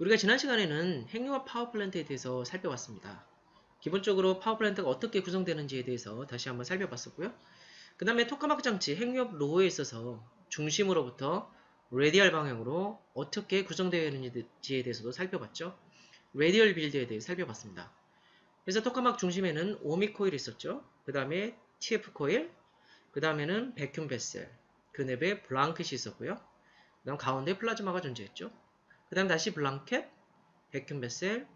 우리가 지난 시간에는 핵융합 파워플랜트에 대해서 살펴봤습니다. 기본적으로 파워플랜트가 어떻게 구성되는지에 대해서 다시 한번 살펴봤었고요. 그 다음에 토카마크 장치 핵융합 로어에 있어서 중심으로부터 레디얼 방향으로 어떻게 구성되어 있는지에 대해서도 살펴봤죠. 레디얼 빌드에 대해 살펴봤습니다. 그래서 토카마크 중심에는 오미 코일이 있었죠. 그 다음에 TF 코일, 그 다음에는 베큐um 베셀, 그 냅에 블랑켓이 있었고요. 그 다음 가운데 플라즈마가 존재했죠. 그 다음 다시 블랑켓, 베큐um 베셀,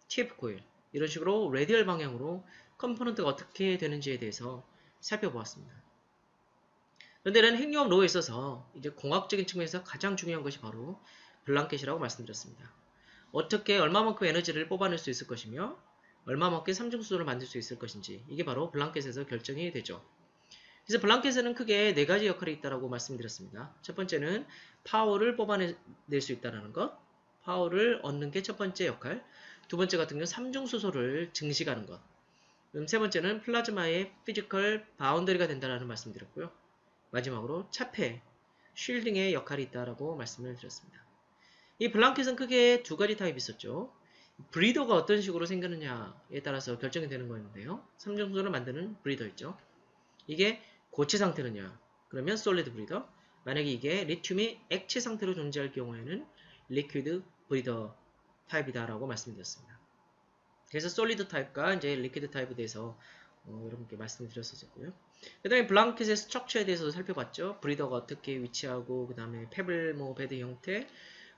TF 코일 이런 식으로 레디얼 방향으로 컴포넌트가 어떻게 되는지에 대해서 살펴보았습니다. 그런데 이런 핵융합 로에 있어서 이제 공학적인 측면에서 가장 중요한 것이 바로 블랑켓이라고 말씀드렸습니다. 어떻게 얼마만큼 에너지를 뽑아낼 수 있을 것이며 얼마만큼 삼중수소를 만들 수 있을 것인지 이게 바로 블랑켓에서 결정이 되죠. 그래서 블랑켓에는 크게 네 가지 역할이 있다고 말씀드렸습니다. 첫 번째는 파워를 뽑아낼 수 있다는 것, 파워를 얻는 게 첫 번째 역할, 두 번째 같은 경우는 삼중수소를 증식하는 것, 세 번째는 플라즈마의 피지컬 바운더리가 된다는 말씀드렸고요. 마지막으로 차폐, 쉴딩의 역할이 있다고 말씀을 드렸습니다. 이 블랑켓은 크게 두 가지 타입이 있었죠. 브리더가 어떤 식으로 생겼느냐에 따라서 결정이 되는 거였는데요. 삼중수소를 만드는 브리더 있죠. 이게 고체 상태느냐? 그러면 솔리드 브리더. 만약에 이게 리튬이 액체 상태로 존재할 경우에는 리퀴드 브리더 타입이다라고 말씀드렸습니다. 그래서 솔리드 타입과 이제 리퀴드 타입에 대해서 여러분께 말씀드렸었고요. 그 다음에 블랑켓의 스트럭처에 대해서도 살펴봤죠. 브리더가 어떻게 위치하고 그 다음에 페블 베드 형태,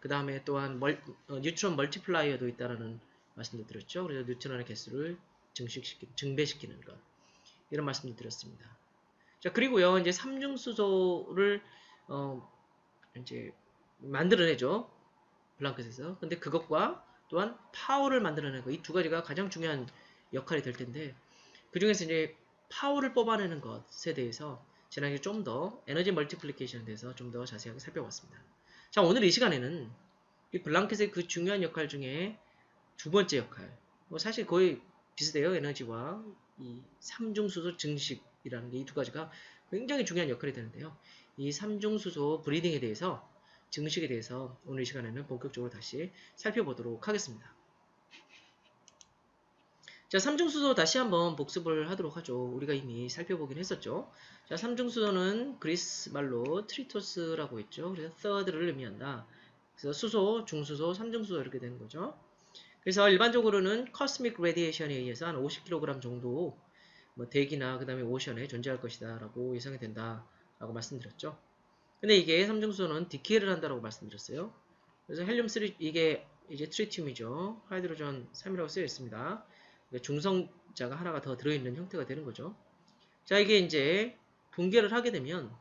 그 다음에 또한 뉴트론 멀티플라이어도 있다라는 말씀도 드렸죠. 그래서 뉴트론의 개수를 증배시키는 것 이런 말씀도 드렸습니다. 자, 그리고요, 이제 삼중수소를, 이제, 만들어내죠. 블랑켓에서. 근데 그것과 또한 파워를 만들어내는 거, 이 두 가지가 가장 중요한 역할이 될 텐데, 그 중에서 이제 파워를 뽑아내는 것에 대해서 지난주에 좀 더 에너지 멀티플리케이션에 대해서 좀 더 자세하게 살펴봤습니다. 자, 오늘 이 시간에는 이 블랑켓의 그 중요한 역할 중에 두 번째 역할, 사실 거의 비슷해요. 에너지와 이 삼중수소 증식이라는 게 이 두 가지가 굉장히 중요한 역할이 되는데요. 이 삼중수소 브리딩에 대해서 증식에 대해서 오늘 이 시간에는 본격적으로 다시 살펴보도록 하겠습니다. 자, 삼중수소 다시 한번 복습을 하도록 하죠. 우리가 이미 살펴보긴 했었죠. 자, 삼중수소는 그리스 말로 트리토스라고 했죠. 그래서 third를 의미한다. 그래서 수소, 중수소, 삼중수소 이렇게 되는 거죠. 그래서 일반적으로는 코스믹 레디에이션에 의해서 한 50kg 정도 대기나 그 다음에 오션에 존재할 것이다 라고 예상이 된다 라고 말씀드렸죠. 근데 이게 삼중수소는 디케이를 한다라고 말씀드렸어요. 그래서 헬륨3 이게 이제 트리튬이죠. 하이드로전 3이라고 쓰여 있습니다. 중성자가 하나가 더 들어있는 형태가 되는 거죠. 자, 이게 이제 붕괴를 하게 되면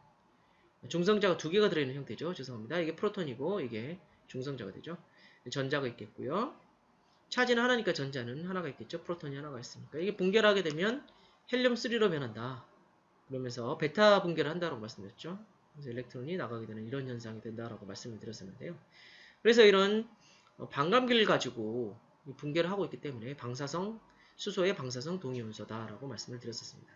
중성자가 두 개가 들어있는 형태죠. 죄송합니다. 이게 프로톤이고 이게 중성자가 되죠. 전자가 있겠고요. 차지는 하나니까 전자는 하나가 있겠죠. 프로톤이 하나가 있으니까. 이게 붕괴를 하게 되면 헬륨3로 변한다. 그러면서 베타 붕괴를 한다고 말씀드렸죠. 그래서 일렉트론이 나가게 되는 이런 현상이 된다라고 말씀을 드렸었는데요. 그래서 이런 반감기를 가지고 붕괴를 하고 있기 때문에 방사성, 수소의 방사성 동위원소다라고 말씀을 드렸었습니다.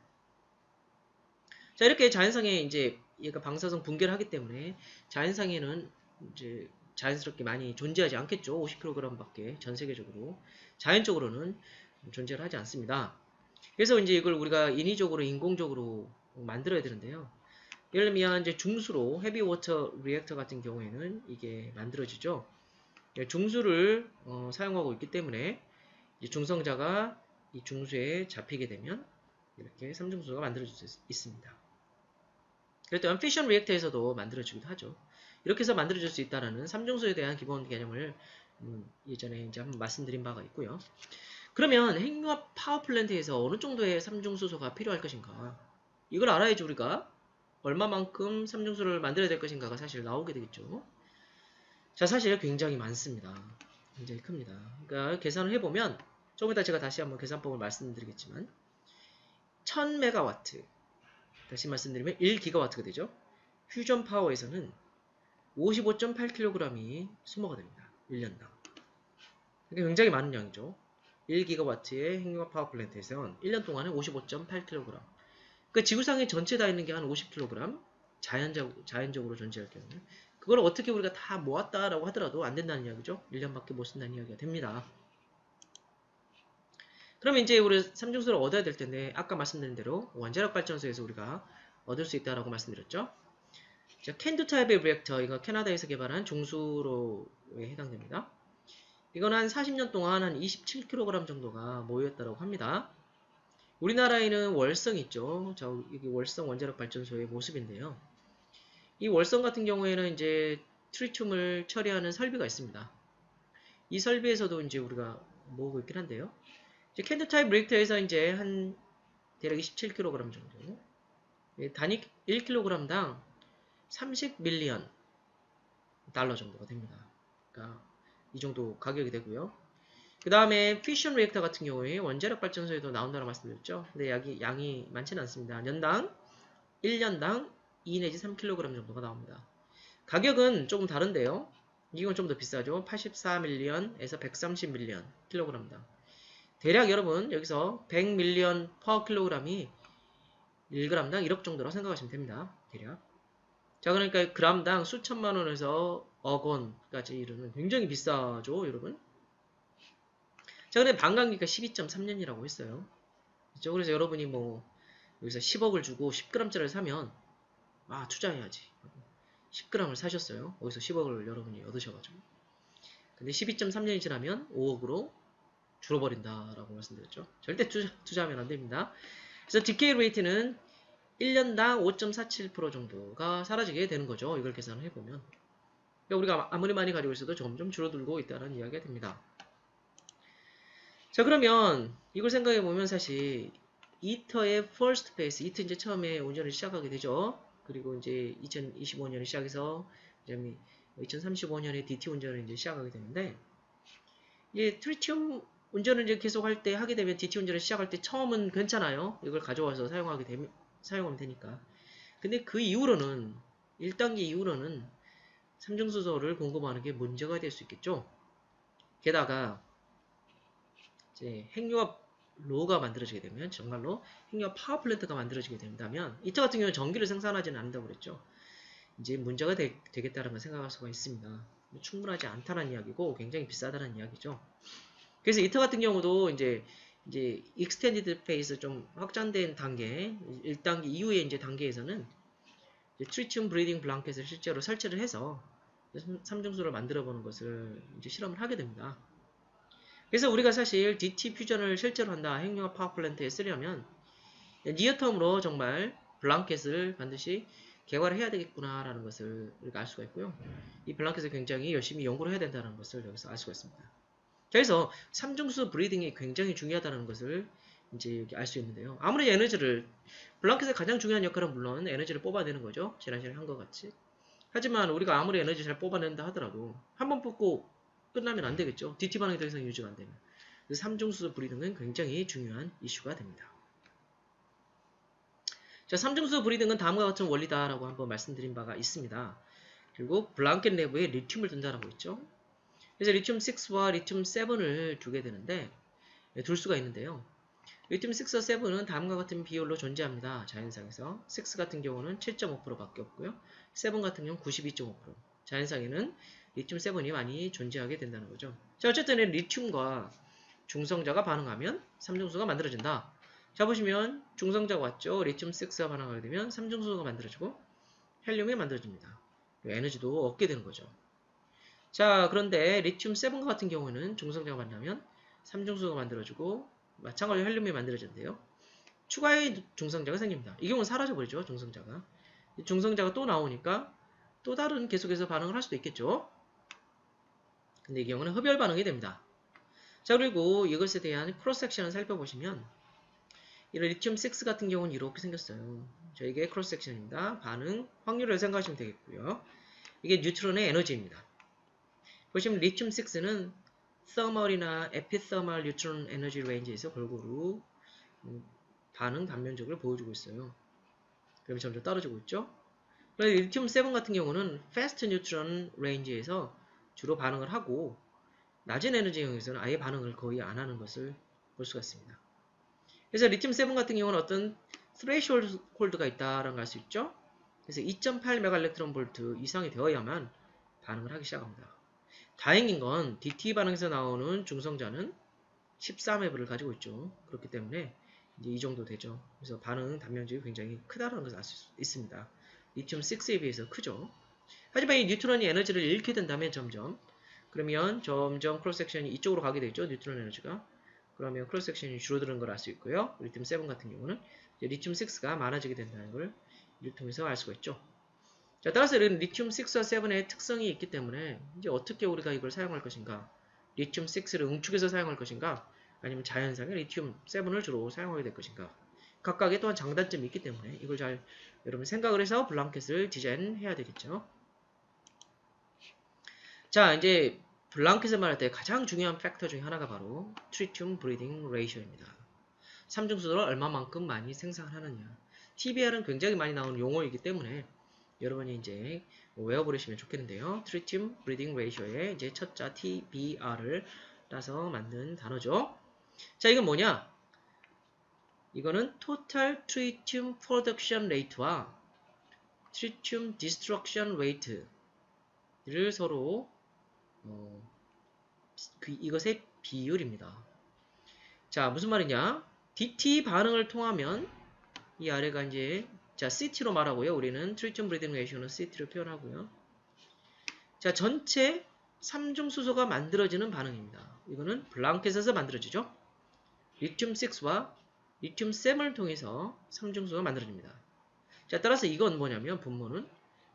자, 이렇게 자연상에 이제 얘가 방사성 붕괴를 하기 때문에 자연상에는 이제 자연스럽게 많이 존재하지 않겠죠. 50kg 밖에 전 세계적으로. 자연적으로는 존재를 하지 않습니다. 그래서 이제 이걸 우리가 인위적으로 인공적으로 만들어야 되는데요. 예를 들면 이제 중수로 헤비 워터 리액터 같은 경우에는 이게 만들어지죠. 중수를 사용하고 있기 때문에 중성자가 이 중수에 잡히게 되면 이렇게 삼중수소가 만들어질 수 있습니다. 그랬더니 피션 리액터에서도 만들어지기도 하죠. 이렇게 해서 만들어질 수 있다는 삼중수소에 대한 기본 개념을 예전에 이제 한번 말씀드린 바가 있고요. 그러면 핵융합 파워플랜트에서 어느 정도의 삼중수소가 필요할 것인가? 이걸 알아야지 우리가 얼마만큼 삼중수소를 만들어야 될 것인가가 사실 나오게 되겠죠. 자, 사실 굉장히 많습니다. 굉장히 큽니다. 그러니까 계산을 해보면 조금 이따 제가 다시 한번 계산법을 말씀드리겠지만 1000메가와트 다시 말씀드리면 1기가와트가 되죠. 퓨전 파워에서는 55.8kg이 소모가 됩니다. 1년당. 그러니까 굉장히 많은 양이죠. 1기가와트의 핵융합 파워플랜트에서는 1년 동안에 55.8kg. 그러니까 지구상에 전체 다 있는 게 한 50kg. 자연적으로 존재할 경우는 그걸 어떻게 우리가 다 모았다라고 하더라도 안 된다는 이야기죠. 1년밖에 못 쓴다는 이야기가 됩니다. 그러면 이제 우리 삼중수를 얻어야 될 텐데 아까 말씀드린 대로 원자력 발전소에서 우리가 얻을 수 있다라고 말씀드렸죠. 자, 캔두 타입의 리액터, 이거 캐나다에서 개발한 중수로에 해당됩니다. 이건 한 40년 동안 한 27kg 정도가 모였다고 합니다. 우리나라에는 월성 있죠. 자, 이게 월성 원자력 발전소의 모습인데요. 이 월성 같은 경우에는 이제 트리튬을 처리하는 설비가 있습니다. 이 설비에서도 이제 우리가 모으고 있긴 한데요. 이제 캔드 타입 리액터에서 이제 한 대략 27kg 정도, 단위 1kg당 30밀리언 달러 정도가 됩니다. 그러니까 이 정도 가격이 되고요. 그 다음에 피션 리액터 같은 경우에 원자력 발전소에도 나온다고 말씀드렸죠. 근데 양이 많지는 않습니다. 1년당 2 내지 3kg 정도가 나옵니다. 가격은 조금 다른데요. 이건 좀 더 비싸죠. 84밀리언에서 130밀리언 킬로그램당. 대략 여러분 여기서 100밀리언 퍼 킬로그램이 1g당 1억 정도라고 생각하시면 됩니다. 대략. 자, 그러니까 그램당 수천만 원에서 억 원까지 이르는 굉장히 비싸죠, 여러분. 자, 근데 반감기가 12.3년이라고 했어요. 그렇죠? 그래서 여러분이 뭐 여기서 10억을 주고 10g짜리를 사면 투자해야지. 10g을 사셨어요. 거기서 10억을 여러분이 얻으셔가지고. 근데 12.3년이 지나면 5억으로 줄어버린다라고 말씀드렸죠. 절대 투자하면 안 됩니다. 그래서 디케이 레이트는 1년당 5.47% 정도가 사라지게 되는 거죠. 이걸 계산을 해보면. 그러니까 우리가 아무리 많이 가지고 있어도 점점 줄어들고 있다는 이야기가 됩니다. 자, 그러면 이걸 생각해보면 사실 이터의 first phase, 이터 이제 처음에 운전을 시작하게 되죠. 그리고 이제 2025년에 시작해서 2035년에 DT 운전을 이제 시작하게 되는데, 이제 트리튬 운전을 이제 계속 할 때 하게 되면 DT 운전을 시작할 때 처음은 괜찮아요. 이걸 가져와서 사용하면 되니까. 근데 그 이후로는 1단계 이후로는 삼중수소를 공급하는 게 문제가 될 수 있겠죠. 게다가 이제 핵융합 로가 만들어지게 되면 정말로 핵융합 파워플랜트가 만들어지게 된다면 이터 같은 경우는 전기를 생산하지는 않는다고 그랬죠. 이제 문제가 되겠다는 걸 생각할 수가 있습니다. 충분하지 않다는 이야기고 굉장히 비싸다는 이야기죠. 그래서 이터 같은 경우도 이제 익스텐디드 페이스 좀 확장된 단계 1단계 이후의 이제 단계에서는 트리튬 브리딩 블랑켓을 실제로 설치를 해서 삼중수를 만들어 보는 것을 이제 실험을 하게 됩니다. 그래서 우리가 사실 DT 퓨전을 실제로 한다, 핵융합 파워플랜트에 쓰려면 니어텀으로 정말 블랑켓을 반드시 개발을 해야 되겠구나라는 것을 우리가 알 수가 있고요. 이 블랑켓을 굉장히 열심히 연구를 해야 된다는 것을 여기서 알 수가 있습니다. 그래서 삼중수 브리딩이 굉장히 중요하다는 것을 이제 알 수 있는데요. 아무리 블랑켓의 가장 중요한 역할은 물론 에너지를 뽑아내는 거죠. 지난 시간에 한 것 같이. 하지만 우리가 아무리 에너지 잘 뽑아낸다 하더라도 한 번 뽑고 끝나면 안 되겠죠. DT 반응이 더 이상 유지가 안 되면. 그래서 삼중수 브리딩은 굉장히 중요한 이슈가 됩니다. 자, 삼중수 브리딩은 다음과 같은 원리다라고 한번 말씀드린 바가 있습니다. 그리고 블랑켓 내부에 리튬을 둔다라고 했죠. 그래서 리튬 6와 리튬 7을 두게 되는데 둘 수가 있는데요. 리튬 6와 7은 다음과 같은 비율로 존재합니다. 자연상에서 6 같은 경우는 7.5%밖에 없고요. 7 같은 경우는 92.5%. 자연상에는 리튬 7이 많이 존재하게 된다는 거죠. 자, 어쨌든 리튬과 중성자가 반응하면 삼중수가 만들어진다. 자, 보시면 중성자가 왔죠. 리튬 6가 반응하게 되면 삼중수가 만들어지고 헬륨이 만들어집니다. 에너지도 얻게 되는 거죠. 자, 그런데 리튬 7 같은 경우는 중성자가 만나면 삼중수가 만들어지고 마찬가지로 헬륨이 만들어진대요. 추가의 중성자가 생깁니다. 이 경우는 사라져버리죠. 중성자가. 중성자가 또 나오니까 또 다른 계속해서 반응을 할 수도 있겠죠. 근데 이 경우는 흡열 반응이 됩니다. 자, 그리고 이것에 대한 크로스 섹션을 살펴보시면 이런 리튬 6 같은 경우는 이렇게 생겼어요. 자, 이게 크로스 섹션입니다. 반응 확률을 생각하시면 되겠고요. 이게 뉴트론의 에너지입니다. 보시면 리튬 6는 서멀이나 에피서멀 뉴트론 에너지 레인지에서 골고루 반응 단면적을 보여주고 있어요. 그러면 점점 떨어지고 있죠. 그런데 리튬 7 같은 경우는 패스트 뉴트론 레인지에서 주로 반응을 하고 낮은 에너지형에서는 아예 반응을 거의 안 하는 것을 볼 수가 있습니다. 그래서 리튬 7 같은 경우는 어떤 스레이홀드가 있다라는 걸 알 수 있죠. 그래서 2.8메가일렉트론볼트 이상이 되어야만 반응을 하기 시작합니다. 다행인 건 DT 반응에서 나오는 중성자는 14MeV를 가지고 있죠. 그렇기 때문에 이제 이 정도 되죠. 그래서 반응 단면적이 굉장히 크다는 것을 알 수 있습니다. 리튬 6에 비해서 크죠. 하지만 이 뉴트론이 에너지를 잃게 된다면 그러면 점점 크로스 섹션이 이쪽으로 가게 되죠. 뉴트론 에너지가. 그러면 크로스 섹션이 줄어드는 걸 알 수 있고요. 리튬 7 같은 경우는 리튬 6가 많아지게 된다는 걸 이를 통해서 알 수가 있죠. 자, 따라서 이런 리튬 6와 7의 특성이 있기 때문에 이제 어떻게 우리가 이걸 사용할 것인가? 리튬 6를 응축해서 사용할 것인가? 아니면 자연상의 리튬 7을 주로 사용하게 될 것인가? 각각의 또한 장단점이 있기 때문에 이걸 잘 여러분 생각을 해서 블랑켓을 디자인해야 되겠죠. 자, 이제 블랑켓을 말할 때 가장 중요한 팩터 중에 하나가 바로 트리튬 브리딩 레이쇼입니다. 삼중수소를 얼마만큼 많이 생산하느냐. TBR은 굉장히 많이 나오는 용어이기 때문에 여러분이 이제 외워버리시면 좋겠는데요. 트리튬 브리딩 레이쇼의 이제 첫자 TBR을 따서 만든 단어죠. 자, 이건 뭐냐? 이거는 Total Tritium Production Rate와 Tritium Destruction Rate를 서로 이것의 비율입니다. 자, 무슨 말이냐? DT 반응을 통하면 이 아래가 이제 자, CT로 말하고요. 우리는 트리튬 브리딩 레이쇼는 CT로 표현하고요. 자, 전체 3중 수소가 만들어지는 반응입니다. 이거는 블랑켓에서 만들어지죠. 리튬 6와 리튬 7을 통해서 3중 수소가 만들어집니다. 자, 따라서 이건 뭐냐면 분모는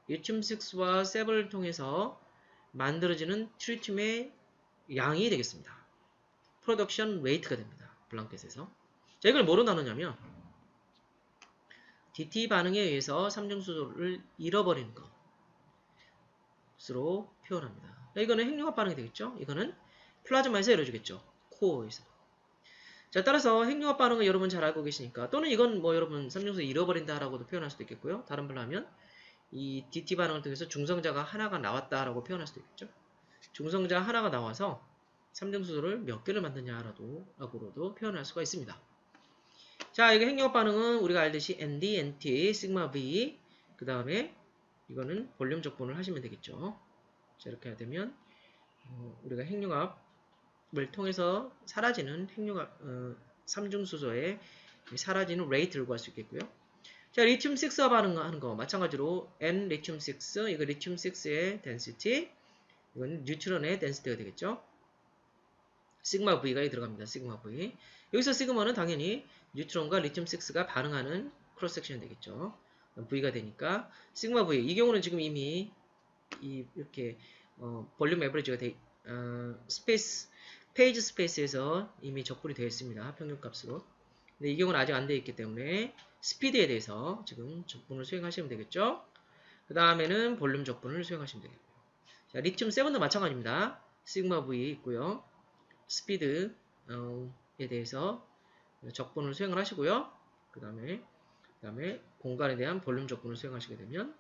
리튬 6와 7을 통해서 만들어지는 트리튬의 양이 되겠습니다. 프로덕션 레이트가 됩니다. 블랑켓에서. 자, 이걸 뭐로 나누냐면 DT 반응에 의해서 3중 수소를 잃어버리는 것으로 표현합니다. 자, 이거는 핵융합 반응이 되겠죠. 이거는 플라즈마에서 이루어지겠죠. 코어에서. 자, 따라서 핵융합 반응은 여러분 잘 알고 계시니까 또는 이건 뭐 여러분 3중 수소 잃어버린다라고도 표현할 수도 있겠고요. 다른 말로 하면 이 DT 반응을 통해서 중성자가 하나가 나왔다라고 표현할 수도 있겠죠. 중성자 하나가 나와서 3중 수소를 몇 개를 만드냐라고도 표현할 수가 있습니다. 자, 이게 핵융합 반응은 우리가 알듯이 ND, NT, 시그마 V, 그 다음에 이거는 볼륨 적분을 하시면 되겠죠. 자, 이렇게 해야 되면 우리가 핵융합을 통해서 사라지는 핵융합 3중 수소의 사라지는 레이트를 구할 수 있겠고요. 자, 리튬 6와 반응하는 거 마찬가지로 N 리튬 6, 이거 리튬 6의 density, 이건 뉴트론의 density가 되겠죠. 시그마 V가 들어갑니다. 시그마 V. 여기서 시그마는 당연히 뉴트론과 리튬 6가 반응하는 크로스 섹션이 되겠죠. V가 되니까 시그마 V. 이 경우는 지금 이미 이렇게 볼륨 에버리지가 페이지 스페이스에서 이미 적분이 되어 있습니다. 평균 값으로. 근데 이 경우는 아직 안 되어 있기 때문에 스피드에 대해서 지금 적분을 수행하시면 되겠죠. 그 다음에는 볼륨 적분을 수행하시면 되겠고요. 자, 리튬 7도 마찬가지입니다. 시그마 V 있고요. 스피드에 대해서 적분을 수행을 하시고요. 그 다음에 공간에 대한 볼륨 적분을 수행하시게 되면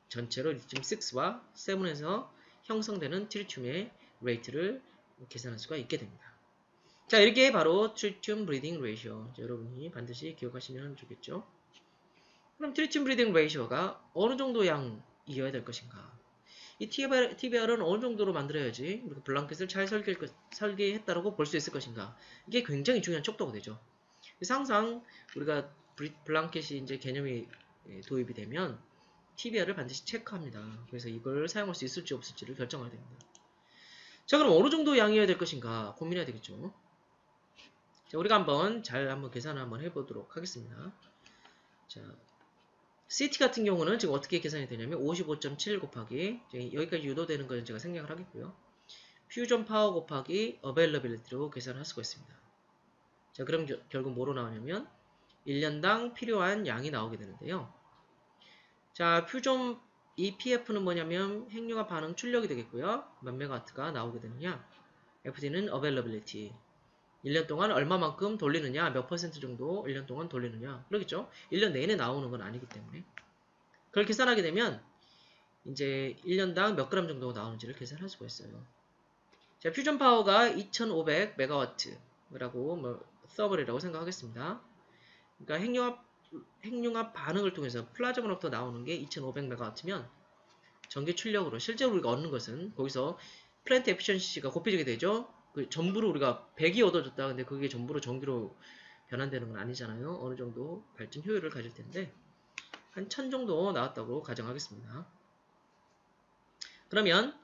전체로 리튬 6와 7에서 형성되는 트리튬의 레이트를 계산할 수가 있게 됩니다. 자, 이렇게 바로 트리튬 브리딩 레이쇼 여러분이 반드시 기억하시면 좋겠죠. 그럼 트리튬 브리딩 레이쇼가 어느 정도 양이어야 될 것인가? 이 TBR은 어느 정도로 만들어야지 우리가 블랑켓을 잘 설계했다고 볼 수 있을 것인가? 이게 굉장히 중요한 척도가 되죠. 그래서 항상 우리가 블랑켓이 이제 개념이 도입이 되면 TBR을 반드시 체크합니다. 그래서 이걸 사용할 수 있을지 없을지를 결정해야 됩니다. 자, 그럼 어느 정도 양이어야 될 것인가 고민해야 되겠죠. 자, 우리가 한번 계산을 한번 해보도록 하겠습니다. 자, CT 같은 경우는 지금 어떻게 계산이 되냐면 55.7 곱하기 여기까지 유도되는 건 제가 생략을 하겠고요. 퓨전 파워 곱하기 어베일러빌리티로 계산을 할 수가 있습니다. 자, 그럼 결국 뭐로 나오냐면 1년당 필요한 양이 나오게 되는데요. 자, 퓨전 EPF는 뭐냐면 핵융합 반응 출력이 되겠고요. 몇 메가와트가 나오게 되느냐. FD는 어베일러빌리티. 1년 동안 얼마만큼 돌리느냐, 몇 퍼센트 정도 1년 동안 돌리느냐. 그러겠죠? 1년 내내 나오는 건 아니기 때문에. 그걸 계산하게 되면 이제 1년당 몇 그램 정도 나오는지를 계산할 수가 있어요. 자, 퓨전 파워가 2500메가와트라고 서버리라고 생각하겠습니다. 그러니까 핵융합 핵융합 반응을 통해서 플라즈마로부터 나오는 게 2500MW면 전기 출력으로 실제로 우리가 얻는 것은 거기서 플랜트 에피션시가 곱해지게 되죠. 그 전부로 우리가 100이 얻어졌다. 근데 그게 전부로 전기로 변환되는 건 아니잖아요. 어느 정도 발전 효율을 가질 텐데 한 1000 정도 나왔다고 가정하겠습니다. 그러면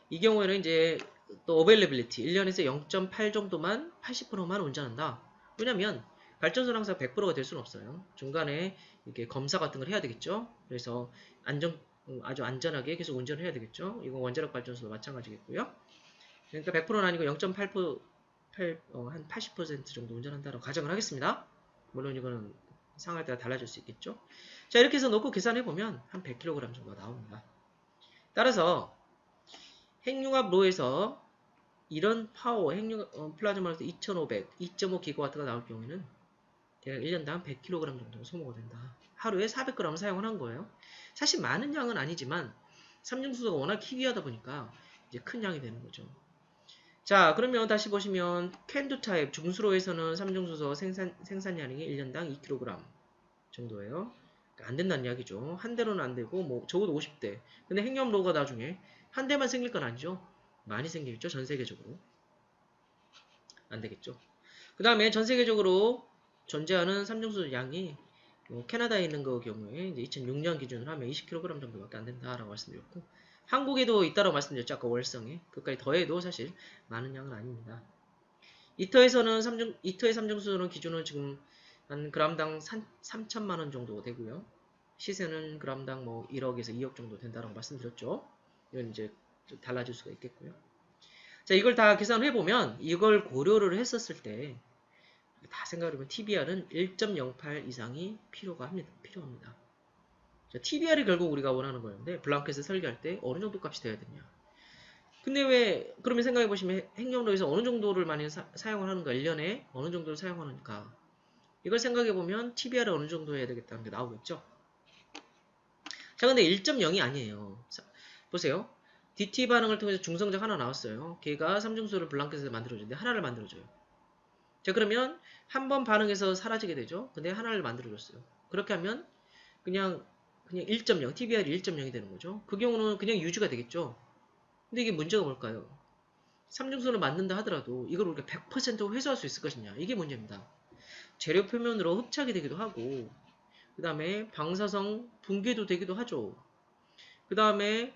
이 경우에는 이제 또 어베일러빌리티 1년에서 0.8 정도만 80%만 운전한다. 왜냐면 발전소는 항상 100%가 될 수는 없어요. 중간에 이렇게 검사 같은 걸 해야 되겠죠. 그래서 아주 안전하게 계속 운전을 해야 되겠죠. 이건 원자력 발전소도 마찬가지겠고요. 그러니까 100%는 아니고 0.8%, 한 80% 정도 운전한다고 가정을 하겠습니다. 물론 이거는 상황에 따라 달라질 수 있겠죠. 자, 이렇게 해서 놓고 계산해보면 한 100kg 정도 나옵니다. 따라서 핵융합로에서 이런 파워, 플라즈마로서 2500, 2.5GW가 나올 경우에는 대략 1년당 100kg 정도 소모가 된다. 하루에 400g을 사용을 한 거예요. 사실 많은 양은 아니지만 삼중수소가 워낙 희귀하다 보니까 이제 큰 양이 되는 거죠. 자, 그러면 다시 보시면 캔두 타입 중수로에서는 삼중수소 생산량이 1년당 2kg 정도예요. 그러니까 안 된다는 이야기죠. 한 대로는 안 되고 뭐 적어도 50대. 근데 핵융합로가 나중에 한 대만 생길 건 아니죠. 많이 생기겠죠. 전 세계적으로. 안 되겠죠. 그 다음에 전 세계적으로 존재하는 삼중수소 양이 캐나다에 있는 그 경우에 이제 2006년 기준으로 하면 20kg 정도밖에 안 된다라고 말씀드렸고 한국에도 있다라고 말씀드렸죠. 아까 월성에. 그까지 더해도 사실 많은 양은 아닙니다. 이터에서는 이터의 삼중수소는 기준은 지금 한 그람당 3천만원 정도 되고요. 시세는 그람당 뭐 1억에서 2억 정도 된다라고 말씀드렸죠. 이건 이제 좀 달라질 수가 있겠고요. 자, 이걸 다 계산을 해보면 이걸 고려를 했었을 때 다 생각해보면 TBR은 1.08 이상이 필요합니다. 자, TBR이 결국 우리가 원하는 거였는데 블랑켓을 설계할 때 어느 정도 값이 돼야 되냐. 근데 왜 그러면 생각해보시면 핵연료에서 어느 정도를 많이 사용을 하는가 1년에 어느 정도를 사용하는가 이걸 생각해보면 TBR을 어느 정도 해야 되겠다는 게 나오겠죠. 자, 근데 1.0이 아니에요. 자, 보세요. DT 반응을 통해서 중성자 하나 나왔어요. 걔가 삼중수소를 블랑켓에서 만들어주는데 하나를 만들어줘요. 자, 그러면 한 번 반응해서 사라지게 되죠. 근데 하나를 만들어줬어요. 그렇게 하면 그냥 1.0, TBR이 1.0이 되는 거죠. 그 경우는 그냥 유지가 되겠죠. 근데 이게 문제가 뭘까요? 삼중수소를 만든다 하더라도 이걸 우리가 100% 회수할 수 있을 것이냐. 이게 문제입니다. 재료 표면으로 흡착이 되기도 하고 그 다음에 방사성 붕괴도 되기도 하죠. 그 다음에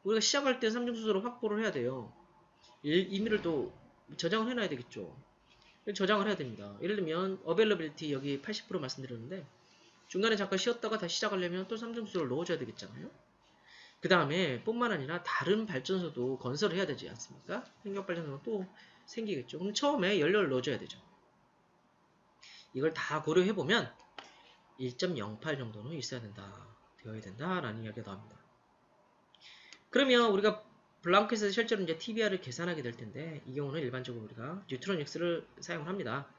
우리가 시작할 때 삼중수소를 확보를 해야 돼요. 임의를 또 저장을 해놔야 되겠죠. 저장을 해야 됩니다. 예를 들면 어베일러빌리티 여기 80% 말씀드렸는데 중간에 잠깐 쉬었다가 다시 시작하려면 또 삼중수소를 넣어줘야 되겠잖아요. 그 다음에 뿐만 아니라 다른 발전소도 건설을 해야 되지 않습니까? 핵력발전소가 또 생기겠죠. 그럼 처음에 연료를 넣어줘야 되죠. 이걸 다 고려해보면 1.08 정도는 있어야 된다. 되어야 된다라는 이야기가 나옵니다. 그러면 우리가 블랑켓에서 실제로 이제 TBR을 계산하게 될 텐데 이 경우는 일반적으로 우리가 뉴트론X를 사용을 합니다.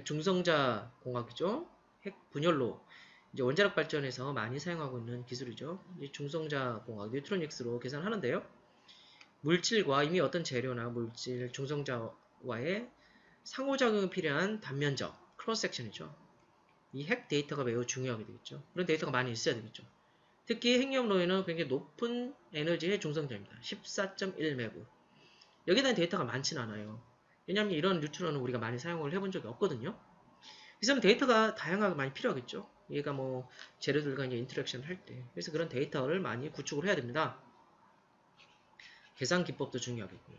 중성자 공학이죠. 핵 분열로 이제 원자력 발전에서 많이 사용하고 있는 기술이죠. 이제 중성자 공학 뉴트론X로 계산하는데요. 물질과 이미 어떤 재료나 물질 중성자와의 상호작용이 필요한 단면적 크로스 섹션이죠. 이 핵 데이터가 매우 중요하게 되겠죠. 그런 데이터가 많이 있어야 되겠죠. 특히 핵융합로에는 굉장히 높은 에너지의 중성자입니다. 14.1MeV. 여기에 대한 데이터가 많지는 않아요. 왜냐하면 이런 뉴트론은 우리가 많이 사용을 해본 적이 없거든요. 그래서 데이터가 다양하게 많이 필요하겠죠. 얘가 뭐 재료들과 이제 인터랙션을 할 때. 그래서 그런 데이터를 많이 구축을 해야 됩니다. 계산 기법도 중요하겠고요.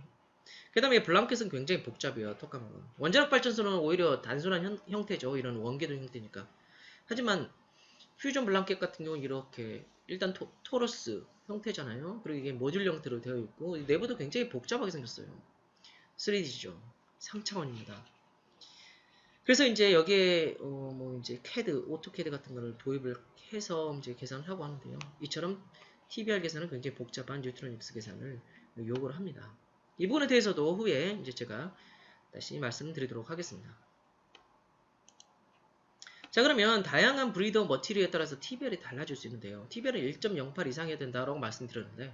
그 다음에 블랑켓은 굉장히 복잡해요. 토카막은. 원자력 발전소는 오히려 단순한 형태죠. 이런 원궤도 형태니까. 하지만 퓨전 블랑켓 같은 경우는 이렇게 일단 토러스 형태잖아요. 그리고 이게 모듈 형태로 되어 있고 내부도 굉장히 복잡하게 생겼어요. 3D죠. 상차원입니다. 그래서 이제 여기에 뭐 이제 캐드, 오토캐드 같은 거를 도입을 해서 이제 계산을 하고 하는데요. 이처럼 TBR 계산은 굉장히 복잡한 뉴트로닉스 계산을 요구를 합니다. 이 부분에 대해서도 후에 이제 제가 다시 말씀드리도록 하겠습니다. 자, 그러면 다양한 브리더 머티리얼에 따라서 TBR이 달라질 수 있는데요. TBR은 1.08 이상해야 된다라고 말씀드렸는데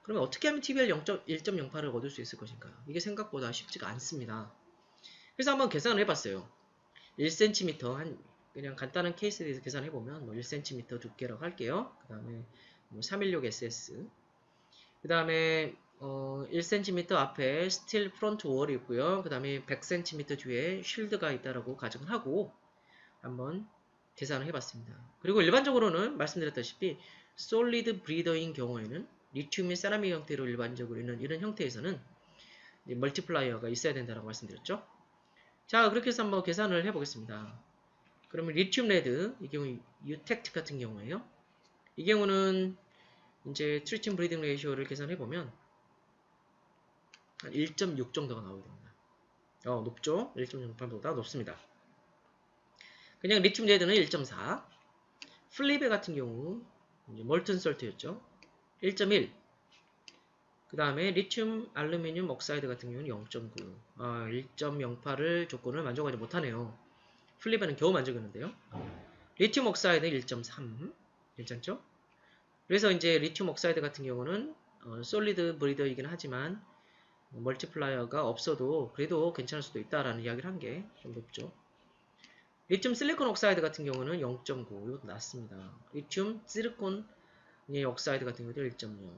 그러면 어떻게 하면 TBR 1.08을 얻을 수 있을 것인가? 이게 생각보다 쉽지가 않습니다. 그래서 한번 계산을 해봤어요. 1cm 한 그냥 간단한 케이스에 대해서 계산해보면 뭐 1cm 두께라고 할게요. 그 다음에 뭐 316SS. 그 다음에 1cm 앞에 스틸 프론트 월이 있고요. 그 다음에 100cm 뒤에 쉴드가 있다라고 가정을 하고 한번 계산을 해봤습니다. 그리고 일반적으로는 말씀드렸다시피 솔리드 브리더인 경우에는 리튬이 세라믹 형태로 일반적으로 있는 이런 형태에서는 멀티플라이어가 있어야 된다고 말씀드렸죠. 자, 그렇게 해서 한번 계산을 해보겠습니다. 그러면 리튬 레드, 이 경우 유텍트 같은 경우에요. 이 경우는 이제 트리튬 브리딩 레이쇼를 계산해보면 한 1.6 정도가 나오게 됩니다. 높죠? 1.08보다 높습니다. 그냥 리튬 레드는 1.4, 플리베 같은 경우 이제 molten salt였죠. 1.1. 그 다음에 리튬 알루미늄 옥사이드 같은 경우는 0.9. 1.08을 조건을 만족하지 못하네요. 플리베는 겨우 만족했는데요. 리튬 옥사이드는 1.3. 괜찮죠? 그래서 이제 리튬 옥사이드 같은 경우는 솔리드 브리더이긴 하지만 멀티플라이어가 없어도 그래도 괜찮을 수도 있다라는 이야기를 한 게 좀 높죠. 리튬 실리콘 옥사이드 같은 경우는 0.9. 이것도 낮습니다. 리튬 실리콘 옥사이드 같은 경우도 1.0.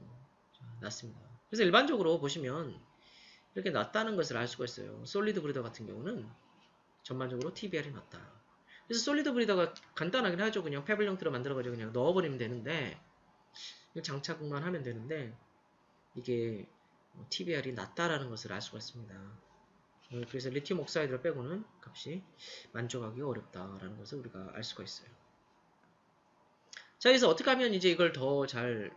낮습니다. 그래서 일반적으로 보시면 이렇게 낮다는 것을 알 수가 있어요. 솔리드 브리더 같은 경우는 전반적으로 TBR이 낮다. 그래서 솔리드 브리더가 간단하긴 하죠. 그냥 페블 형태로 만들어가지고 그냥 넣어버리면 되는데 장착만 하면 되는데 이게 TBR이 낮다라는 것을 알 수가 있습니다. 그래서 리튬 옥사이드를 빼고는 값이 만족하기가 어렵다라는 것을 우리가 알 수가 있어요. 자, 그래서 어떻게 하면 이제 이걸 더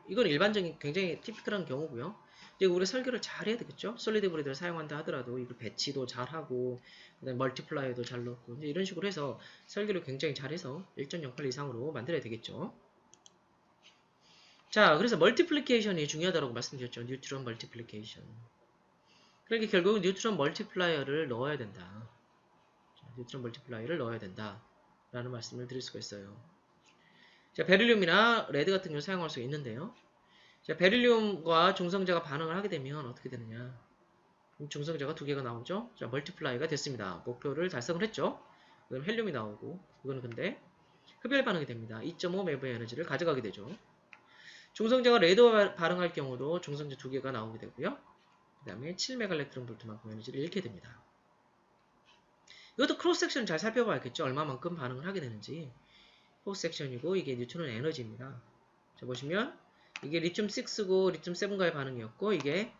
이건 일반적인 굉장히 티피컬한 경우고요. 이제 우리 설계를 잘 해야 되겠죠? 솔리드 브리드를 사용한다 하더라도 이걸 배치도 잘 하고, 그다음에 멀티플라이어도 잘 넣고, 이제 이런 식으로 해서 설계를 굉장히 잘해서 1.08 이상으로 만들어야 되겠죠. 자, 그래서 멀티플리케이션이 중요하다고 말씀드렸죠. 뉴트론 멀티플리케이션. 그러니까 결국은 뉴트론 멀티플라이어를 넣어야 된다. 자, 뉴트론 멀티플라이어를 넣어야 된다. 라는 말씀을 드릴 수가 있어요. 자, 베릴륨이나 레드 같은 경우 사용할 수 있는데요. 자, 베릴륨과 중성자가 반응을 하게 되면 어떻게 되느냐. 중성자가 두 개가 나오죠. 자, 멀티플라이가 됐습니다. 목표를 달성을 했죠. 그럼 헬륨이 나오고, 이거는 근데 흡열 반응이 됩니다. 2.5 메브 에너지를 가져가게 되죠. 중성자가 레드와 반응할 경우도 중성자 두 개가 나오게 되고요. 그 다음에 7메갈렉트론 볼트만큼 에너지를 잃게 됩니다. 이것도 크로스 섹션 잘 살펴봐야겠죠. 얼마만큼 반응을 하게 되는지. 크로스 섹션이고 이게 뉴트론 에너지입니다. 자, 보시면 이게 리튬 6고 리튬 7과의 반응이었고 이게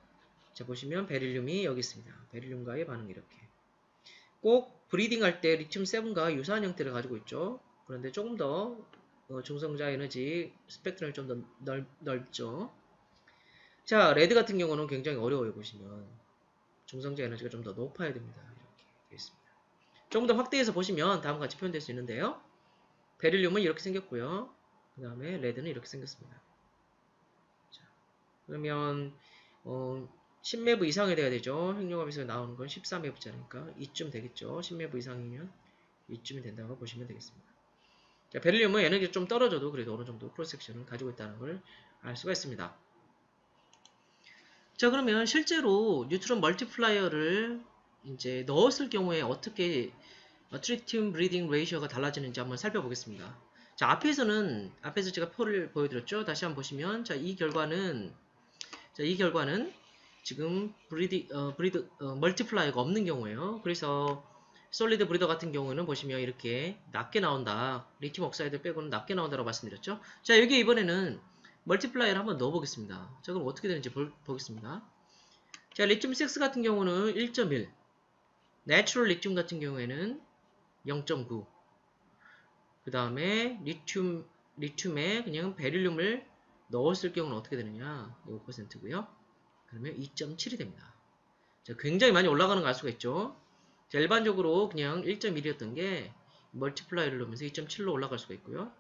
자 보시면 베릴륨이 여기 있습니다. 베릴륨과의 반응 이렇게. 꼭 브리딩 할 때 리튬 7과 유사한 형태를 가지고 있죠. 그런데 조금 더 중성자 에너지 스펙트럼이 좀 더 넓죠. 자, 레드 같은 경우는 굉장히 어려워요. 보시면 중성자 에너지가 좀 더 높아야 됩니다. 이렇게 되어 있습니다. 조금 더 확대해서 보시면 다음과 같이 표현될 수 있는데요. 베릴륨은 이렇게 생겼고요. 그 다음에 레드는 이렇게 생겼습니다. 자, 그러면 10매브 이상이 돼야 되죠. 핵융합에서 나오는 건 14매브짜리니까 이쯤 되겠죠. 10매브 이상이면 이쯤이 된다고 보시면 되겠습니다. 자, 베릴륨은 에너지가 좀 떨어져도 그래도 어느 정도 크로스섹션을 가지고 있다는 걸 알 수가 있습니다. 자, 그러면 실제로 뉴트론 멀티플라이어를 이제 넣었을 경우에 어떻게 트리튬 브리딩 레이셔가 달라지는지 한번 살펴보겠습니다. 자, 앞에서 제가 표를 보여드렸죠. 다시 한번 보시면 이 결과는 지금 멀티플라이어가 없는 경우예요. 그래서 솔리드 브리더 같은 경우는 보시면 이렇게 낮게 나온다. 리튬 옥사이드 빼고는 낮게 나온다고 말씀드렸죠. 자, 여기 이번에는 멀티플라이어를 한번 넣어보겠습니다. 자, 그럼 어떻게 되는지 보겠습니다. 자, 리튬 6 같은 경우는 1.1, 내추럴 리튬 같은 경우에는 0.9. 그 다음에 리튬에 그냥 베릴륨을 넣었을 경우는 어떻게 되느냐? 5%고요. 그러면 2.7이 됩니다. 자, 굉장히 많이 올라가는 걸 알 수가 있죠. 자, 일반적으로 그냥 1.1이었던 게 멀티플라이를 넣으면서 2.7로 올라갈 수가 있고요.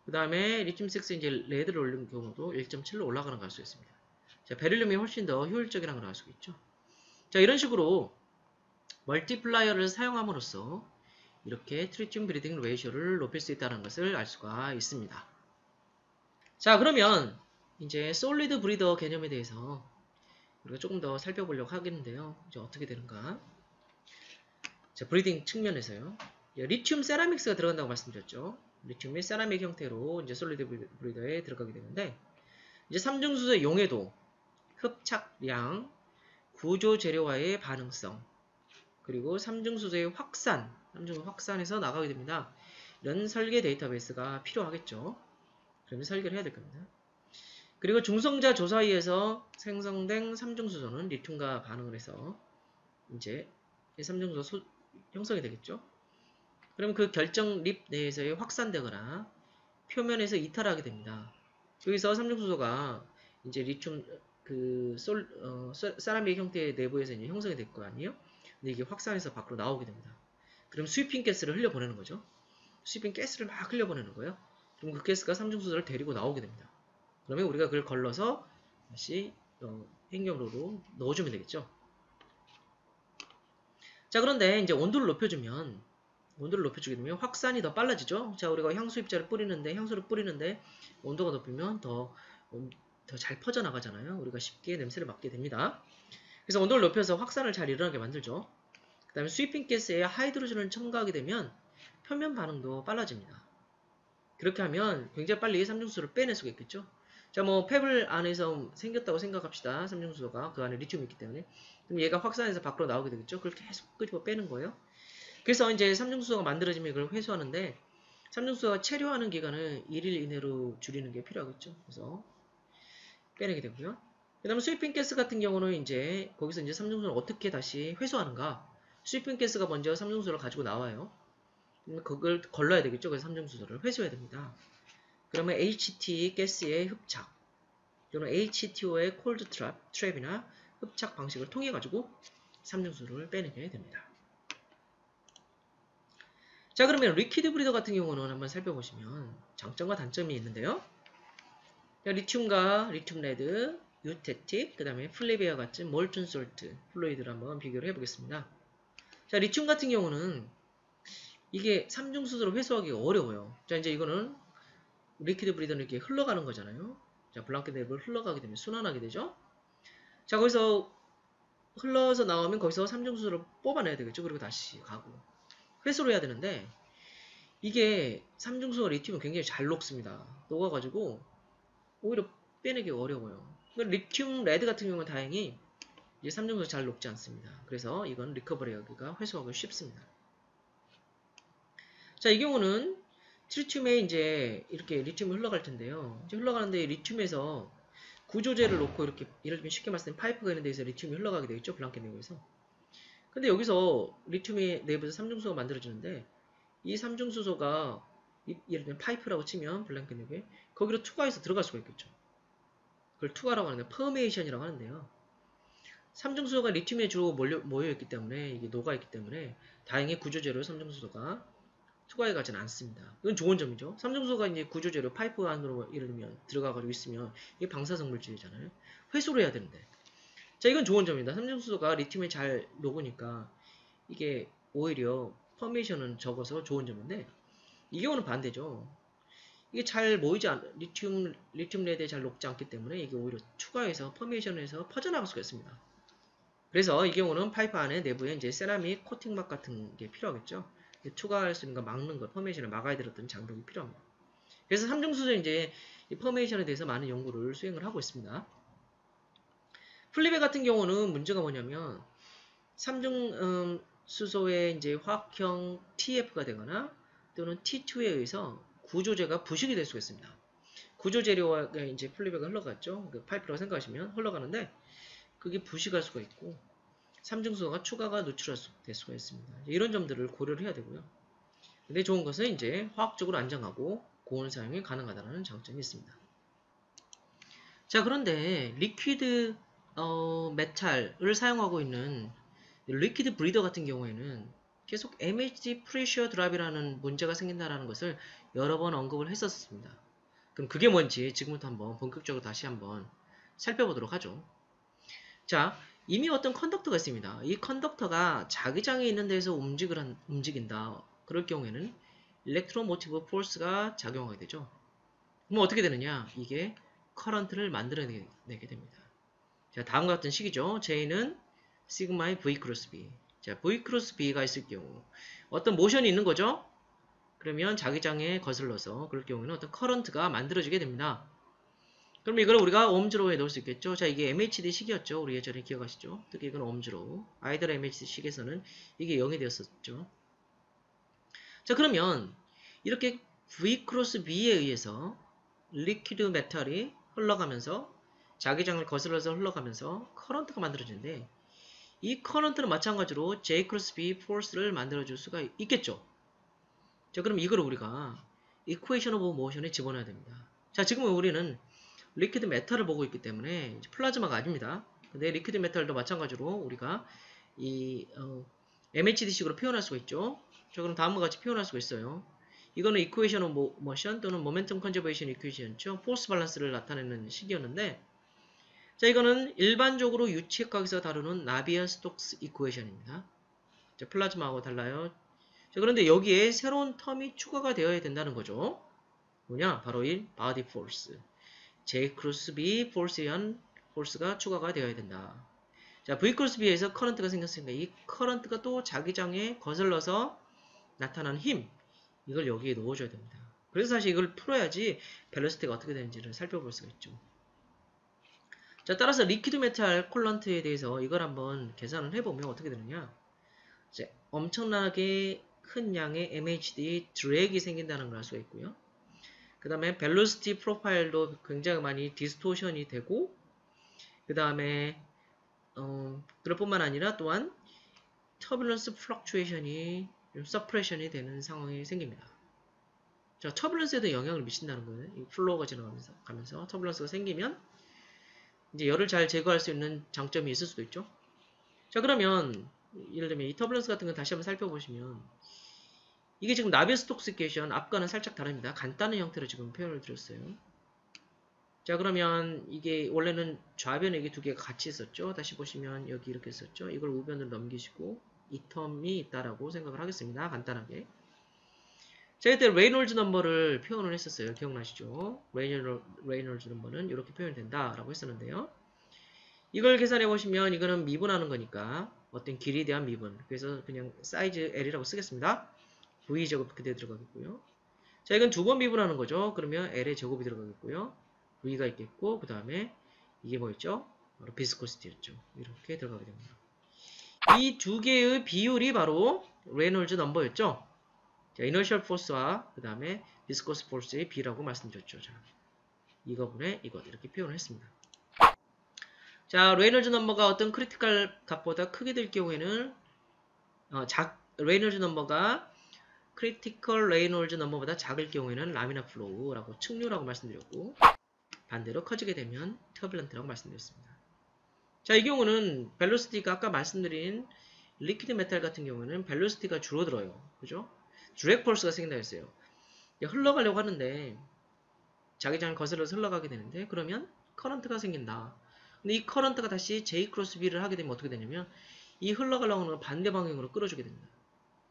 그 다음에 리튬 6 이제 레드를 올린 경우도 1.7로 올라가는 걸 알 수 있습니다. 자, 베릴륨이 훨씬 더 효율적이라는 걸 알 수가 있죠. 자, 이런 식으로 멀티플라이어를 사용함으로써 이렇게 트리튬 브리딩 레이쇼를 높일 수 있다는 것을 알 수가 있습니다. 자, 그러면 이제 솔리드 브리더 개념에 대해서 우리가 조금 더 살펴보려고 하겠는데요. 이제 어떻게 되는가? 자, 브리딩 측면에서요. 리튬 세라믹스가 들어간다고 말씀드렸죠. 리튬이 세라믹 형태로 이제 솔리드 브리더에 들어가게 되는데, 이제 삼중수소의 용해도, 흡착량, 구조 재료와의 반응성, 그리고 삼중수소의 확산, 삼중 확산해서 나가게 됩니다. 이런 설계 데이터베이스가 필요하겠죠. 그러면 설계를 해야 될 겁니다. 그리고 중성자 조사위에서 생성된 삼중수소는 리튬과 반응을 해서 이제 삼중수소 형성이 되겠죠. 그럼 그 결정 립 내에서 확산되거나 표면에서 이탈하게 됩니다. 여기서 삼중수소가 이제 리튬 세라믹 형태의 내부에서 이제 형성이 될 거 아니에요? 근데 이게 확산해서 밖으로 나오게 됩니다. 그럼 스위핑 가스를 흘려보내는 거죠. 스위핑 가스를 막 흘려보내는 거예요. 그럼 그 가스가 삼중수소를 데리고 나오게 됩니다. 그러면 우리가 그걸 걸러서 다시 행경로로 넣어주면 되겠죠. 자, 그런데 이제 온도를 높여주게 되면 확산이 더 빨라지죠. 자, 우리가 향수 입자를 뿌리는데, 향수를 뿌리는데 온도가 높으면 더 잘 퍼져나가잖아요. 우리가 쉽게 냄새를 맡게 됩니다. 그래서 온도를 높여서 확산을 잘 일어나게 만들죠. 그 다음에 스위핑 가스에 하이드로전을 첨가하게 되면 표면 반응도 빨라집니다. 그렇게 하면 굉장히 빨리 삼중수소를 빼낼 수가 있겠죠. 자, 뭐 펩을 안에서 생겼다고 생각합시다. 삼중수소가 그 안에 리튬이 있기 때문에. 그럼 얘가 확산해서 밖으로 나오게 되겠죠. 그걸 계속 끄집어 빼는 거예요. 그래서 이제 삼중수소가 만들어지면 그걸 회수하는데, 삼중수소가 체류하는 기간을 1일 이내로 줄이는 게 필요하겠죠. 그래서 빼내게 되고요. 그 다음에 스위핑 가스 같은 경우는 이제 거기서 이제 삼중수소를 어떻게 다시 회수하는가. 스위핑 가스가 먼저 삼중수소를 가지고 나와요. 그걸 걸러야 되겠죠. 그래서 삼중수소를 회수해야 됩니다. 그러면 HT 가스의 흡착, 또는 H2O의 콜드 트랩이나 흡착 방식을 통해 가지고 삼중수소를 빼내게 됩니다. 자, 그러면 리퀴드 브리더 같은 경우는 한번 살펴보시면 장점과 단점이 있는데요. 리튬과 리튬 레드, 유테틱, 그 다음에 플레비아 같은 몰튼 솔트, 플루이드를 한번 비교를 해보겠습니다. 자, 리튬 같은 경우는 이게 삼중수소를 회수하기가 어려워요. 자, 이제 이거는 리퀴드 브리더는 이렇게 흘러가는 거잖아요. 자, 블랑켓 내부를 흘러가게 되면 순환하게 되죠. 자, 거기서 흘러서 나오면 거기서 삼중수소를 뽑아내야 되겠죠. 그리고 다시 가고 회수를 해야 되는데, 이게 삼중수소 리튬은 굉장히 잘 녹습니다. 녹아가지고 오히려 빼내기 어려워요. 리튬 레드 같은 경우는 다행히 이제 삼중수소 잘 녹지 않습니다. 그래서 이건 리커버리하기가 회수하기 쉽습니다. 자, 이 경우는 트리튬에 이제 이렇게 리튬이 흘러갈 텐데요. 이제 흘러가는데 리튬에서 구조제를 놓고 이렇게, 예를 들면 쉽게 말씀드리면 파이프가 있는 데서 리튬이 흘러가게 되겠죠. 블랑켓 내부에서. 근데 여기서 리튬의 내부에서 삼중수소가 만들어지는데, 이 삼중수소가 예를 들면 파이프라고 치면 블랑켓 내부에 거기로 투과해서 들어갈 수가 있겠죠. 그걸 투과라고 하는데 퍼메이션이라고 하는데요. 삼중수소가 리튬에 주로 모여있기 때문에, 이게 녹아있기 때문에 다행히 구조제로 삼중수소가 투과해 가지는 않습니다. 이건 좋은 점이죠. 삼중수소가 이제 구조제로 파이프 안으로 예를 들면 들어가가지고 있으면 이게 방사성 물질이잖아요. 회수를 해야 되는데. 자, 이건 좋은 점입니다. 삼중수소가 리튬에 잘 녹으니까 이게 오히려 퍼메이션은 적어서 좋은 점인데, 이 경우는 반대죠. 이게 잘 모이지 리튬 레드에 잘 녹지 않기 때문에 이게 오히려 추가해서 퍼메이션에서 퍼져나갈 수가 있습니다. 그래서 이 경우는 파이프 안에 내부에 이제 세라믹 코팅막 같은 게 필요하겠죠. 추가할 수 있는 거 막는 거, 퍼메이션을 막아야 되는 장벽이 필요합니다. 그래서 삼중수소 이제 이 퍼메이션에 대해서 많은 연구를 수행을 하고 있습니다. 플리베 같은 경우는 문제가 뭐냐면 삼중수소의 이제 화학형 TF가 되거나 또는 T2에 의해서 구조제가 부식이 될 수가 있습니다. 구조재료가 이제 플리베가 흘러갔죠. 그 파이프라고 생각하시면 흘러가는데 그게 부식할 수가 있고 삼중수소가 추가가 될 수가 있습니다. 이런 점들을 고려를 해야 되고요. 근데 좋은 것은 이제 화학적으로 안정하고 고온 사용이 가능하다는 장점이 있습니다. 자, 그런데 리퀴드 메탈을 사용하고 있는 리퀴드 브리더 같은 경우에는 계속 MHD 프레셔 드랍이라는 문제가 생긴다는 것을 여러 번 언급을 했었습니다. 그럼 그게 뭔지 지금부터 한번 본격적으로 다시 한번 살펴보도록 하죠. 자, 이미 어떤 컨덕터가 있습니다. 이 컨덕터가 자기장에 있는 데서 움직인다. 그럴 경우에는 일렉트로모티브 포스가 작용하게 되죠. 그럼 어떻게 되느냐? 이게 커런트를 만들어내게 됩니다. 자, 다음과 같은 식이죠. J는 시그마의 V 크로스 B. 자, V 크로스 B가 있을 경우 어떤 모션이 있는 거죠. 그러면 자기장에 거슬러서 그럴 경우에는 어떤 커런트가 만들어지게 됩니다. 그럼 이걸 우리가 ohms로에 넣을 수 있겠죠. 자, 이게 MHD 식이었죠. 우리 예전에 기억하시죠? 특히 이건 ohms로. 아이들 MHD 식에서는 이게 0이 되었었죠. 자, 그러면 이렇게 V 크로스 B에 의해서 리퀴드 메탈이 흘러가면서 자기장을 거슬러서 흘러가면서 커런트가 만들어지는데 이 커런트는 마찬가지로 J 크로스 B 포스를 만들어줄 수가 있겠죠. 자, 그럼 이걸 우리가 이퀘이션 오브 모션에 집어넣어야 됩니다. 자, 지금은 우리는 리퀴드 메탈을 보고 있기 때문에 플라즈마가 아닙니다. 근데 리퀴드 메탈도 마찬가지로 우리가 이 MHD식으로 표현할 수가 있죠. 자, 그럼 다음과 같이 표현할 수가 있어요. 이거는 이퀘이션 오브 모션 또는 모멘텀 컨저베이션 이퀘이션이죠. 포스 밸런스를 나타내는 식이었는데 자, 이거는 일반적으로 유치학에서 다루는 나비아 스톡스 이퀘이션입니다. 자, 플라즈마하고 달라요. 자, 그런데 여기에 새로운 텀이 추가가 되어야 된다는 거죠. 뭐냐? 바로 이 body force. J 크로스 B force에 의한 force가 추가가 되어야 된다. 자, V 크로스 B에서 커런트가 생겼으니까 이 커런트가 또 자기장에 거슬러서 나타나는 힘. 이걸 여기에 넣어줘야 됩니다. 그래서 사실 이걸 풀어야지 벨로시티가 어떻게 되는지를 살펴볼 수가 있죠. 자, 따라서 리퀴드 메탈 콜런트에 대해서 이걸 한번 계산을 해보면 어떻게 되느냐. 이제 엄청나게 큰 양의 MHD 드랙이 생긴다는 걸 알 수가 있고요. 그 다음에 벨로시티 프로파일도 굉장히 많이 디스토션이 되고 그 다음에 그럴 뿐만 아니라 또한 터뷸런스 플럭추에이션이 좀 서프레션이 되는 상황이 생깁니다. 자, 터뷸런스에도 영향을 미친다는 거예요. 이 플로우가 지나가면서 터뷸런스가 생기면 이제 열을 잘 제거할 수 있는 장점이 있을 수도 있죠. 자, 그러면 예를 들면 이 터뷸런스 같은 거 다시 한번 살펴보시면 이게 지금 나비스톡시케이션 앞과는 살짝 다릅니다. 간단한 형태로 지금 표현을 드렸어요. 자, 그러면 이게 원래는 좌변에 이게 두 개가 같이 있었죠. 다시 보시면 여기 이렇게 있었죠. 이걸 우변으로 넘기시고 이 텀이 있다라고 생각을 하겠습니다. 간단하게. 자, 이때 레이놀즈 넘버를 표현을 했었어요. 기억나시죠? 레이놀즈 넘버는 이렇게 표현된다라고 했었는데요. 이걸 계산해 보시면 이거는 미분하는 거니까 어떤 길이에 대한 미분. 그래서 그냥 사이즈 L이라고 쓰겠습니다. V 제곱 그대로 들어가겠고요. 자, 이건 두 번 미분하는 거죠. 그러면 L의 제곱이 들어가겠고요. V가 있겠고 그 다음에 이게 뭐였죠? 바로 비스코시티였죠. 이렇게 들어가게 됩니다. 이 두 개의 비율이 바로 레이놀즈 넘버였죠. 자, 이너셜 포스와 그 다음에 비스코스 포스의 비라고 말씀드렸죠. 자, 이거분의 이것 이렇게 표현을 했습니다. 자, 레이놀즈 넘버가 어떤 크리티컬 값보다 크게 될 경우에는 레이놀즈 넘버가 크리티컬 레이놀즈 넘버보다 작을 경우에는 라미나 플로우라고 측류라고 말씀드렸고 반대로 커지게 되면 터뷸런트라고 말씀드렸습니다. 자, 이 경우는 벨로시티가 아까 말씀드린 리퀴드 메탈 같은 경우는 벨로시티가 줄어들어요. 그죠? 드랙 폴스가 생긴다 했어요. 흘러가려고 하는데 자기장을 거슬러서 흘러가게 되는데 그러면 커런트가 생긴다. 근데 이 커런트가 다시 J 크로스 B를 하게 되면 어떻게 되냐면 이 흘러가려고 하는 걸 반대 방향으로 끌어주게 됩니다.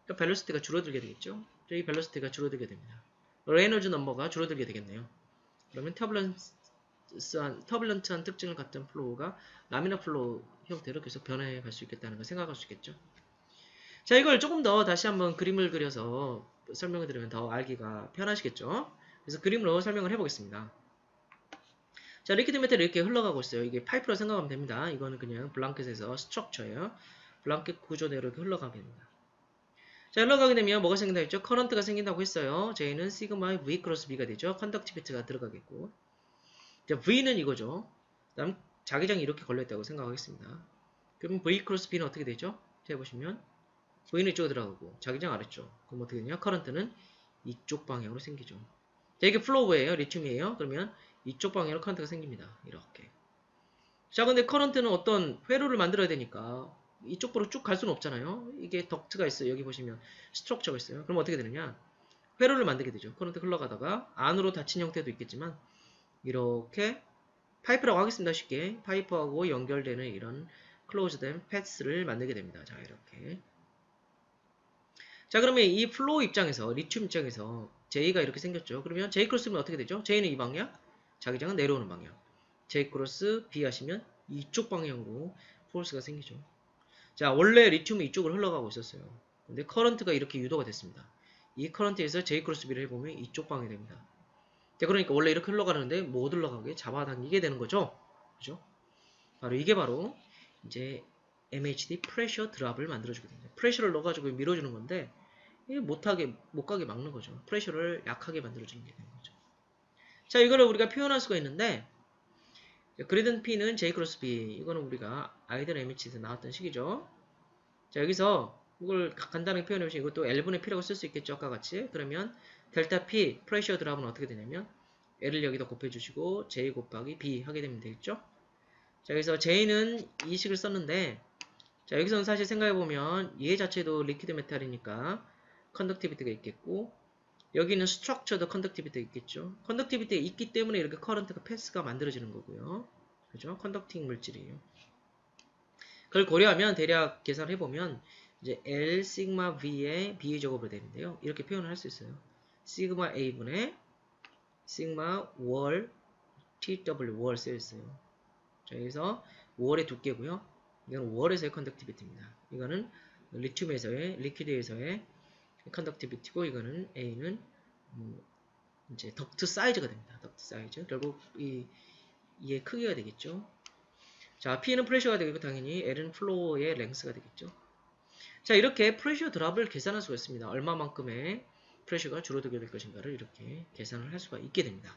그러니까 벨로시티가 줄어들게 되겠죠. 이 벨로시티가 줄어들게 됩니다. 레이놀즈 넘버가 줄어들게 되겠네요. 그러면 터뷸런트한 특징을 갖던 플로우가 라미나 플로우 형태로 계속 변해 갈 수 있겠다는 걸 생각할 수 있겠죠. 자, 이걸 조금 더 다시 한번 그림을 그려서 설명을 드리면 더 알기가 편하시겠죠. 그래서 그림으로 설명을 해보겠습니다. 자, 리퀴드 메탈이 이렇게 흘러가고 있어요. 이게 파이프로 생각하면 됩니다. 이거는 그냥 블랑켓에서 스트럭처예요. 블랑켓 구조대로 이렇게 흘러가게 됩니다. 자, 흘러가게 되면 뭐가 생긴다고 했죠? 커런트가 생긴다고 했어요. J는 시그마 V 크로스 B가 되죠. 컨덕티비티가 들어가겠고. 자, V는 이거죠. 다음 자기장이 이렇게 걸려있다고 생각하겠습니다. 그럼 V 크로스 B는 어떻게 되죠? 자, 해보시면 V는 이쪽으로 들어가고 자기장 아래쪽. 그럼 어떻게 되냐? 커런트는 이쪽 방향으로 생기죠. 자, 이게 플로우예요. 리튬이에요. 그러면 이쪽 방향으로 커런트가 생깁니다. 이렇게. 자, 근데 커런트는 어떤 회로를 만들어야 되니까 이쪽으로 쭉 갈 수는 없잖아요. 이게 덕트가 있어요. 여기 보시면 스트럭처가 있어요. 그럼 어떻게 되느냐? 회로를 만들게 되죠. 커런트 흘러가다가 안으로 닫힌 형태도 있겠지만 이렇게 파이프라고 하겠습니다. 쉽게 파이프하고 연결되는 이런 클로즈된 패스를 만들게 됩니다. 자, 이렇게. 자, 그러면 이 플로우 입장에서 리튬 입장에서 J가 이렇게 생겼죠. 그러면 J 크로스면 어떻게 되죠? J는 이 방향, 자기장은 내려오는 방향. J 크로스 B 하시면 이쪽 방향으로 포스가 생기죠. 자, 원래 리튬이 이쪽으로 흘러가고 있었어요. 근데 커런트가 이렇게 유도가 됐습니다. 이 커런트에서 J 크로스 B를 해보면 이쪽 방향이 됩니다. 자, 그러니까 원래 이렇게 흘러가는데 못 흘러가게 잡아당기게 되는 거죠. 그죠? 바로 이게 바로 이제 MHD 프레셔 드랍을 만들어주게 됩니다. 프레셔를 넣어가지고 밀어주는 건데 이게 못 가게 막는 거죠. 프레셔를 약하게 만들어주는 게 되는 거죠. 자, 이거를 우리가 표현할 수가 있는데 그리든 P는 J 크로스 B 이거는 우리가 아이들 MH에서 나왔던 식이죠. 자, 여기서 이걸 간단하게 표현해보시면 이것도 L분의 P라고 쓸 수 있겠죠. 아까 같이. 그러면 델타 P 프레셔 드랍은 어떻게 되냐면 L을 여기다 곱해주시고 J 곱하기 B 하게 되면 되겠죠. 자, 여기서 J는 이 식을 썼는데 자, 여기서는 사실 생각해보면 얘 자체도 리퀴드 메탈이니까 컨덕티비티가 있겠고 여기는 스트럭처도 컨덕티비티가 있겠죠. 컨덕티비티가 있기 때문에 이렇게 커런트가 패스가 만들어지는 거고요. 그죠? 컨덕팅 물질이에요. 그걸 고려하면 대략 계산을 해보면 이제 L 시그마 V의 B의 제곱으로 되는데요. 이렇게 표현을 할 수 있어요. 시그마 A분의 시그마 월 TW 월 쓰여있어요. 자, 여기서 월의 두께고요. 이건 월에서의 컨덕티비티입니다. 이거는 리튬에서의 리퀴드에서의 컨덕티비티고 이거는 A는 이제 덕트 사이즈가 됩니다. 덕트 사이즈. 결국 이의 크기가 되겠죠. 자, P는 프레셔가 되고 당연히 L은 플로어의 랭스가 되겠죠. 자, 이렇게 프레셔 드랍을 계산할 수가 있습니다. 얼마만큼의 프레셔가 줄어들게 될 것인가를 이렇게 계산을 할 수가 있게 됩니다.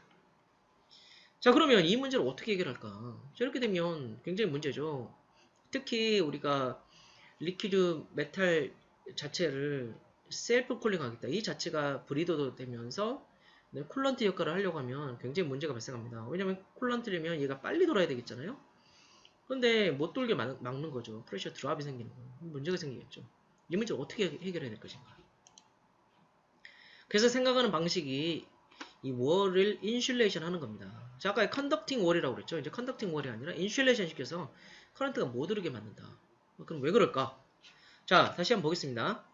자, 그러면 이 문제를 어떻게 해결할까? 자, 이렇게 되면 굉장히 문제죠. 특히 우리가 리퀴드 메탈 자체를 셀프 쿨링 하겠다. 이 자체가 브리더도 되면서 쿨런트 역할을 하려고 하면 굉장히 문제가 발생합니다. 왜냐면 쿨런트라면 얘가 빨리 돌아야 되겠잖아요. 근데 못 돌게 막는 거죠. 프레셔 드랍이 생기는 거예요. 문제가 생기겠죠. 이 문제를 어떻게 해결해야 될 것인가. 그래서 생각하는 방식이 이 월을 인슐레이션 하는 겁니다. 자, 아까 컨덕팅 월이라고 그랬죠. 이제 컨덕팅 월이 아니라 인슐레이션 시켜서 커런트가 못 흐르게 만든다. 그럼 왜 그럴까? 자, 다시 한번 보겠습니다.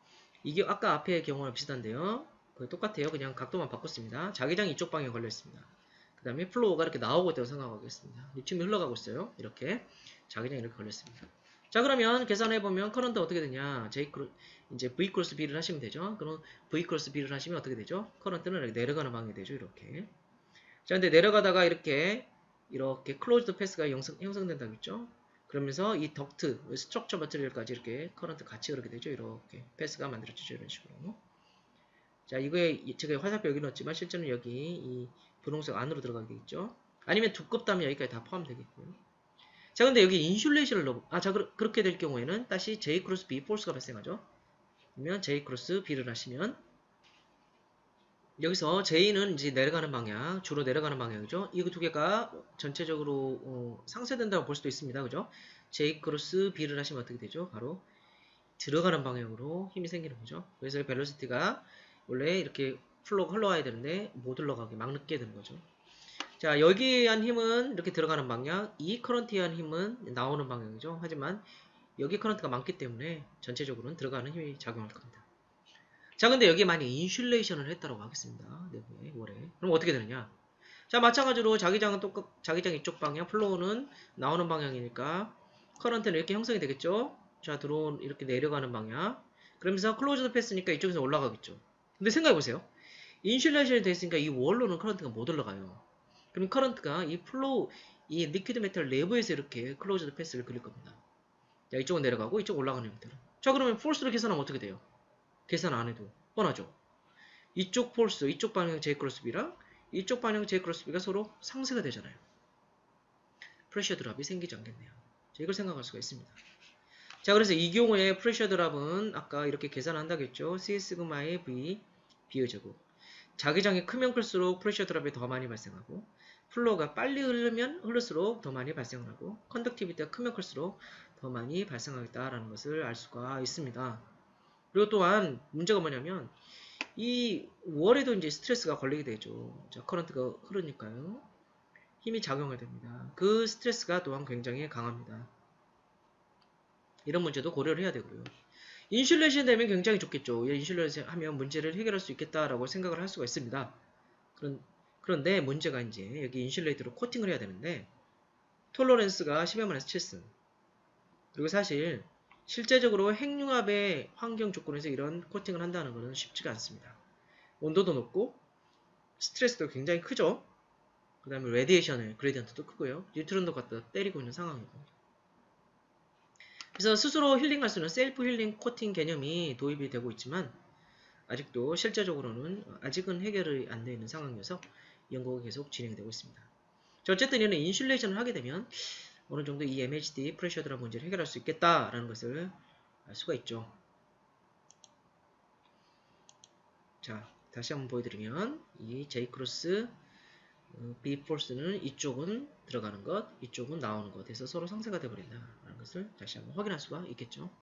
이게 아까 앞의 경우랑 비슷한데요. 똑같아요. 그냥 각도만 바꿨습니다. 자기장이 이쪽 방향에 걸려 있습니다. 그 다음에 플로우가 이렇게 나오고 있다고 생각하겠습니다. 리튬이 흘러가고 있어요. 이렇게 자기장이 이렇게 걸렸습니다. 자, 그러면 계산해보면 커런트 어떻게 되냐? 이제 V 크로스 B를 하시면 되죠. 그럼 V 크로스 B를 하시면 어떻게 되죠? 커런트는 이렇게 내려가는 방향이 되죠. 이렇게. 자, 근데 내려가다가 이렇게 클로즈드 패스가 형성된다고 했죠. 그러면서 이 덕트, 스트럭처 머티리얼까지 이렇게 커런트 같이 흐르게 되죠. 이렇게 패스가 만들어지죠. 이런 식으로. 자, 이거에 제가 화살표 여기 넣었지만 실제는 여기 이 분홍색 안으로 들어가게 되겠죠. 아니면 두껍다면 여기까지 다 포함되겠고요. 자, 근데 여기 인슐레이션을 자, 그렇게 될 경우에는 다시 J 크로스 B 폴스가 발생하죠. 그러면 J 크로스 B를 하시면 여기서 J는 이제 내려가는 방향, 주로 내려가는 방향이죠. 이 두 개가 전체적으로 상쇄된다고 볼 수도 있습니다. 그죠? J 크로스 B를 하시면 어떻게 되죠? 바로 들어가는 방향으로 힘이 생기는 거죠. 그래서 벨로시티가 원래 이렇게 플로우가 흘러와야 되는데 못 흘러가게 막게 되는 거죠. 자, 여기에 의한 힘은 이렇게 들어가는 방향, 이 커런트에 의한 힘은 나오는 방향이죠. 하지만 여기 커런트가 많기 때문에 전체적으로는 들어가는 힘이 작용할 겁니다. 자, 근데 여기에 만약 인슐레이션을 했다고 하겠습니다. 내부에, 월에. 그럼 어떻게 되느냐? 자, 마찬가지로 자기장 이쪽 방향, 플로우는 나오는 방향이니까 커런트는 이렇게 형성이 되겠죠? 자, 이렇게 내려가는 방향. 그러면서 클로즈드 패스니까 이쪽에서 올라가겠죠. 근데 생각해보세요. 인슐레이션이 되어 있으니까 이 월로는 커런트가 못 올라가요. 그럼 커런트가 이 리퀴드 메탈 내부에서 이렇게 클로즈드 패스를 그릴 겁니다. 자, 이쪽은 내려가고 이쪽 올라가는 형태로. 자, 그러면 폴스로 계산하면 어떻게 돼요? 계산 안 해도 뻔하죠. 이쪽 폴스, 이쪽 방향 J 크로스 B랑 이쪽 방향 J 크로스 B가 서로 상쇄가 되잖아요. 프레셔 드랍이 생기지 않겠네요. 자, 이걸 생각할 수가 있습니다. 자, 그래서 이 경우에 프레셔 드랍은 아까 이렇게 계산한다겠죠. C 시그마의 V, B의 제곱. 자기장이 크면 클수록 프레셔 드랍이 더 많이 발생하고 플로우가 빨리 흐를수록 더 많이 발생하고 컨덕티비티가 크면 클수록 더 많이 발생하겠다라는 것을 알 수가 있습니다. 그리고 또한 문제가 뭐냐면 이 월에도 이제 스트레스가 걸리게 되죠. 자, 커런트가 흐르니까요. 힘이 작용을 됩니다. 그 스트레스가 또한 굉장히 강합니다. 이런 문제도 고려를 해야 되고요. 인슐레이션 되면 굉장히 좋겠죠. 인슐레이션 하면 문제를 해결할 수 있겠다라고 생각을 할 수가 있습니다. 그런데 문제가 이제 여기 인슐레이트로 코팅을 해야 되는데 톨러런스가 10의 마이너스 7승. 그리고 사실 실제적으로 핵융합의 환경 조건에서 이런 코팅을 한다는 것은 쉽지가 않습니다. 온도도 높고 스트레스도 굉장히 크죠. 그 다음에 레디에이션의 그레디언트도 크고요. 뉴트론도 갖다 때리고 있는 상황이고. 그래서 스스로 힐링할 수 있는 셀프 힐링 코팅 개념이 도입이 되고 있지만 아직도 실제적으로는 아직은 해결이 안 되어 있는 상황이어서 연구가 계속 진행되고 있습니다. 어쨌든 이는 인슐레이션을 하게 되면 어느 정도 이 MHD 프레셔 드랍 문제를 해결할 수 있겠다라는 것을 알 수가 있죠. 자, 다시 한번 보여드리면 이 J크로스 B포스는 이쪽은 들어가는 것, 이쪽은 나오는 것 해서 서로 상쇄가 되어버린다라는 것을 다시 한번 확인할 수가 있겠죠.